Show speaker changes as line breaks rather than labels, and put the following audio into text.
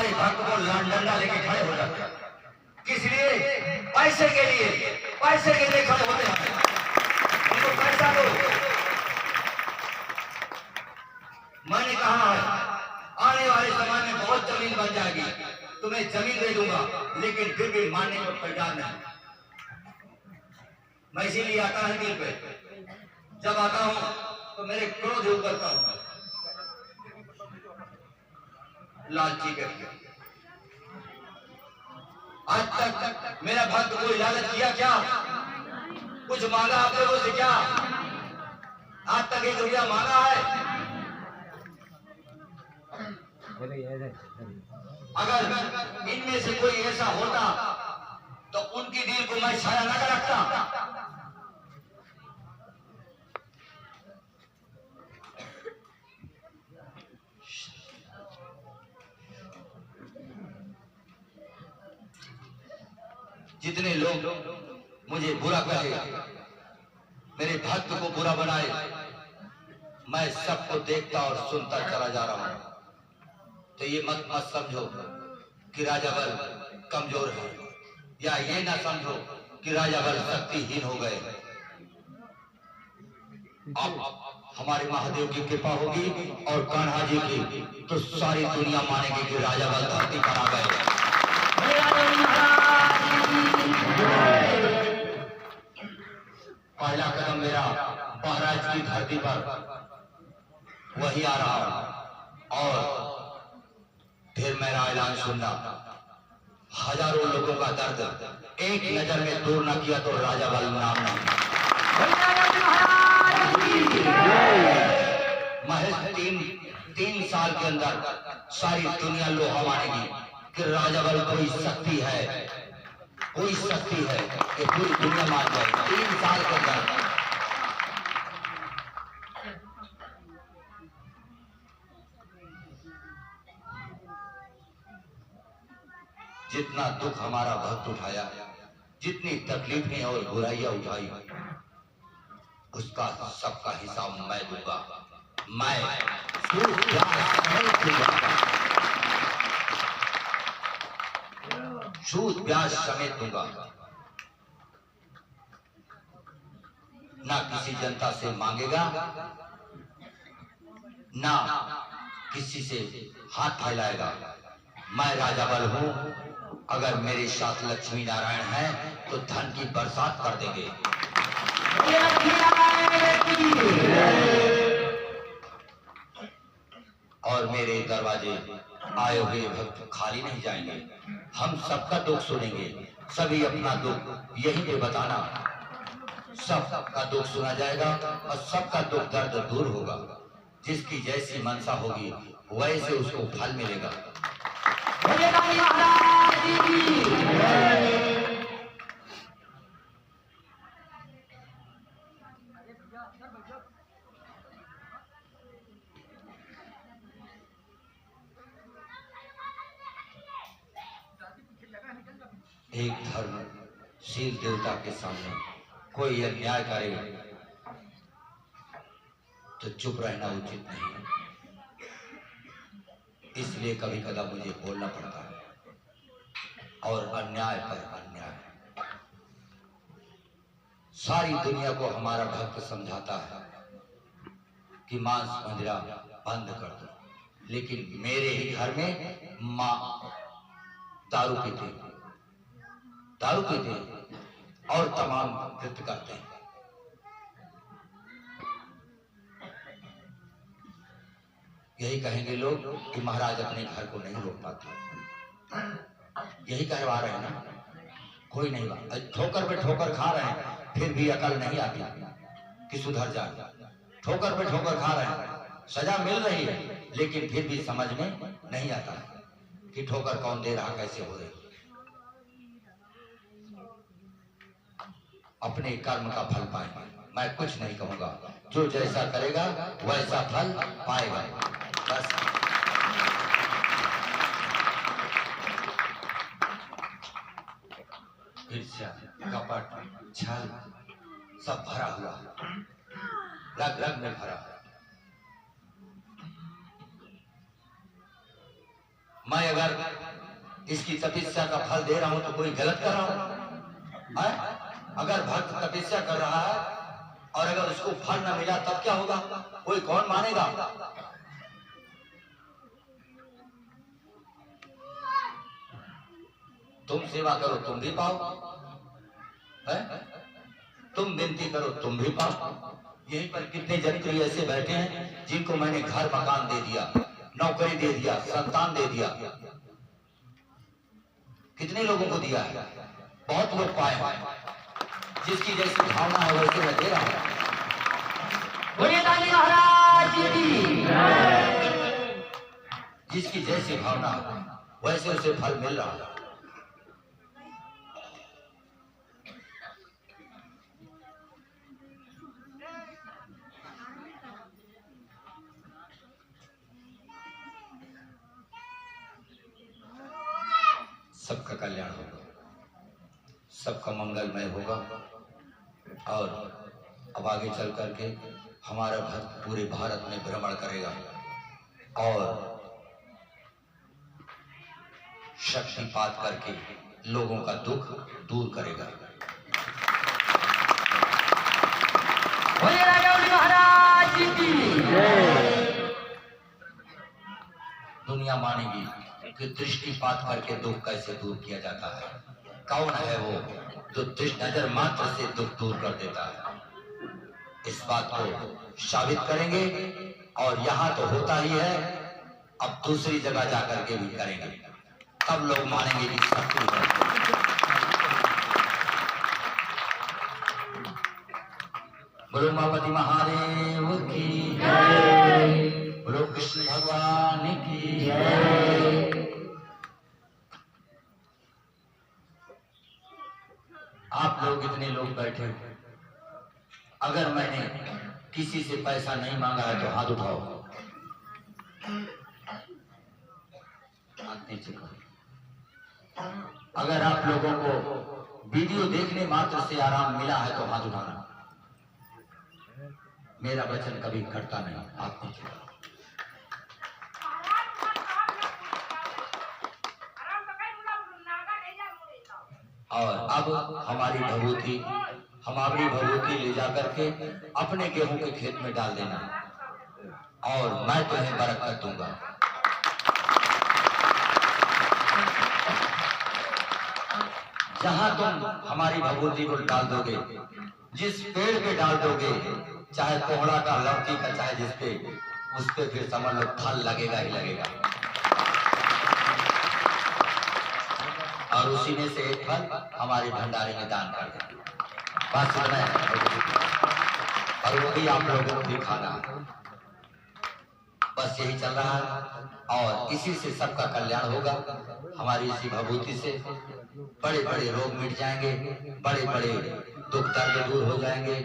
हमारे भक्त को डंडा लेके खड़े हो जाते हैं। किस लिए? पैसे के लिए, पैसे के लिए खड़े होते हैं। उनको पैसा दो। मैंने कहा है आने वाले समय में बहुत जमीन बन जाएगी, तुम्हें जमीन दे दूंगा, लेकिन फिर भी मानने को तैयार नहीं। मैं इसीलिए आता है दिल पे, जब आता हूं तो मेरे क्रोध उगलता हूं, लालची करके। आज तक मेरा भक्त कोई लालच किया क्या? कुछ मांगा आप लोगों से क्या? आज तक 1 रुपया मांगा है? अगर इनमें से कोई ऐसा होता तो उनकी दिल को मैं छाया न रखता। जितने लोग मुझे बुरा कहे, मेरे भक्त को बुरा बनाए, मैं सबको देखता और सुनता चला जा रहा हूं। तो ये मत समझो कि राजा बल कमजोर है, या ये ना समझो कि राजा बल शक्तिहीन हो गए। अब हमारे महादेव की कृपा होगी और कान्हा जी की, तो सारी दुनिया मानेगी कि राजा बल धरती पर आ गए। पहला कदम मेरा महाराज की धरती पर वही आ रहा, और फिर मेरा ऐलान सुनना। हजारों लोगों का दर्द एक नजर में दूर न किया तो राजा बल नाम नहीं। महज तीन साल के अंदर सारी दुनिया लोहा मानेगी कि राजा बल कोई शक्ति है, कोई शक्ति है कि पूरी दुनिया मान जाए। 3 साल के अंदर जितना दुख हमारा भक्त उठाया, जितनी तकलीफें और बुराइयां उठाई, उसका सबका हिसाब मैं दूंगा। मैं सूद ब्याज समेत दूंगा। ना किसी जनता से मांगेगा, ना किसी से हाथ फैलाएगा। मैं राजा बल हूं, अगर मेरे साथ लक्ष्मी नारायण हैं तो धन की बरसात कर देंगे। और मेरे दरवाजे आए हुए भक्त खाली नहीं जाएंगे। हम सबका दुख सुनेंगे, सभी अपना दुख यहीं पे बताना। सबका दुख सुना जाएगा और सबका दुख दर्द दूर होगा। जिसकी जैसी मनसा होगी वैसे उसको फल मिलेगा। एक धर्मशील देवता के सामने कोई अन्याय करे तो चुप रहना उचित नहीं है। इसलिए कभी कदा मुझे बोलना पड़ता है, और अन्याय पर अन्याय। सारी दुनिया को हमारा भक्त समझाता है कि मांस मंदिरा बंद कर दो, लेकिन मेरे ही घर में मां दारू पीते और तमाम कृत्य करते हैं। यही कहेंगे लोग कि महाराज अपने घर को नहीं रोक पाते। यही कहवा रहे हैं ना, कोई नहीं बात। ठोकर पे ठोकर खा रहे हैं, फिर भी अकल नहीं आती कि सुधर जाए। ठोकर पे ठोकर खा रहे हैं, सजा मिल रही है, लेकिन फिर भी समझ में नहीं आता कि ठोकर कौन दे रहा, कैसे हो रही। अपने कर्म का फल पाएंगे। मैं कुछ नहीं कहूंगा, जो जैसा करेगा वैसा फल पाएगा। बस ईर्ष्या, कपट, छल सब भरा हुआ, रग रग में भरा। मैं अगर इसकी तपस्या का फल दे रहा हूं तो कोई गलत कर रहा हूं? अगर भक्त तपस्या कर रहा है और अगर उसको फल न मिला तब क्या होगा? कोई कौन मानेगा? तुम सेवा करो तुम भी पाओ, तुम विनती करो तुम भी पाओ। यहीं पर कितने जन ऐसे बैठे हैं जिनको मैंने घर मकान दे दिया, नौकरी दे दिया, संतान दे दिया। कितने लोगों को दिया है? बहुत लोग पाए हैं। जिसकी जैसी भावना है वैसे मैं दे रहा हूं। बोलिए दानी महाराज की। जिसकी जैसी भावना वैसे उसे फल मिल रहा है। सबका कल्याण होगा, सबका मंगलमय होगा। और अब आगे चल करके हमारा भक्त पूरे भारत में भ्रमण करेगा और शक्तिपात करके लोगों का दुख दूर करेगा। बोलिए राजा महाराज की। दुनिया मानेगी कि दृष्टिपात करके दुख कैसे दूर किया जाता है। कौन है वो जो नजर मात्र से दुख दूर कर देता है? इस बात को साबित करेंगे और यहाँ तो होता ही है, अब दूसरी जगह जाकर के भी करेंगे, तब लोग मानेंगे कि शक्ति है। बोलो उमापति महादेव की जय, बोलो कृष्ण भगवान की जय। आप लोग इतने लोग बैठे, अगर मैंने किसी से पैसा नहीं मांगा है तो हाथ उठाओ। हाथ नीचे करो। अगर आप लोगों को वीडियो देखने मात्र से आराम मिला है तो हाथ उठाना। मेरा वचन कभी घटता नहीं। हाथ नीचे करो। और अब हमारी भभूति ले जाकर के अपने गेहूं के खेत में डाल देना और मैं तुम्हें बरकत दूंगा। जहां तुम हमारी भभूति को डाल दोगे, जिस पेड़ पे डाल दोगे, चाहे कोहड़ा का, लौकी का, चाहे जिस पे, उस पे फिर समझ लो फल लगेगा ही लगेगा। और उसी में से एक फल हमारे भंडारे में दान कर देंगे। बस और वो भी आप लोगों को भी खाना। बस यही चल रहा है और इसी से सबका कल्याण होगा। हमारी इसी भभूति से बड़े बड़े रोग मिट जाएंगे, बड़े बड़े दुख दर्द दूर हो जाएंगे।